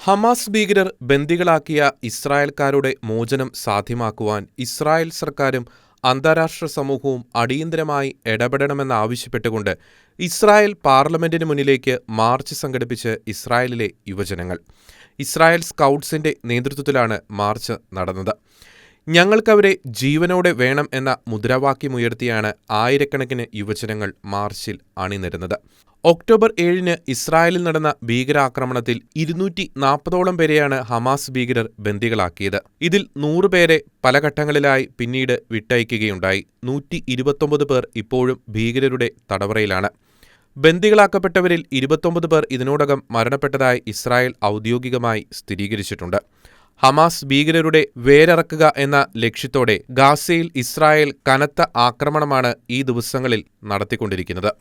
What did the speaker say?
Hamas ഭീകരർ ബന്ദികളാക്കിയ ഇസ്രായേൽക്കാരുടെ മോചനം സാധ്യമാക്കുവാൻ Israel സർക്കാരും അന്താരാഷ്ട്ര സമൂഹവും അടിയന്തരമായി ഇടപെടണമെന്നാവശ്യപ്പെട്ടുകൊണ്ട് ഇസ്രായേൽ പാർലമെന്റിന് മുന്നിലേക്ക് മാർച്ച് സംഘടിപ്പിച്ച് ഇസ്രായേലിലെ യുവജനങ്ങൾ. ഇസ്രായേൽ സ്കൗട്ട്സിന്റെ നേതൃത്വത്തിലാണ് മാർച്ച് നടന്നത്. ഞങ്ങൾക്കവരെ ജീവനോടെ വേണം എന്ന മുദ്രാവാക്യമുയർത്തിയാണ് ആയിരക്കണക്കിന് യുവജനങ്ങൾ മാർച്ചിൽ അണിനിരന്നത്. ഒക്ടോബർ 7-ന് ഇസ്രായേലിൽ നടന്ന ഭീകരാക്രമണത്തിൽ 240ഓളം പേരെയാണ് ഹമാസ് ഭീകരർ ബന്ദികളാക്കിയത്. ഇതിൽ 100 പേരെ പല ഘട്ടങ്ങളിലായി പിന്നീട് വിട്ടയക്കുകയുണ്ടായി. 129 പേർ ഇപ്പോഴും ഭീകരരുടെ തടവറയിലാണ്. ബന്ദികളാക്കപ്പെട്ടവരിൽ 29 പേർ ഇതിനോടകം മരണപ്പെട്ടതായി ഇസ്രായേൽ ഔദ്യോഗികമായി സ്ഥിരീകരിച്ചിട്ടുണ്ട്. ഹമാസ് ഭീകരരുടെ വേരറക്കുക എന്ന ലക്ഷ്യത്തോടെ ഗാസയിൽ ഇസ്രായേൽ കനത്ത ആക്രമണമാണ് ഈ ദിവസങ്ങളിൽ നടത്തിക്കൊണ്ടിരിക്കുന്നത്.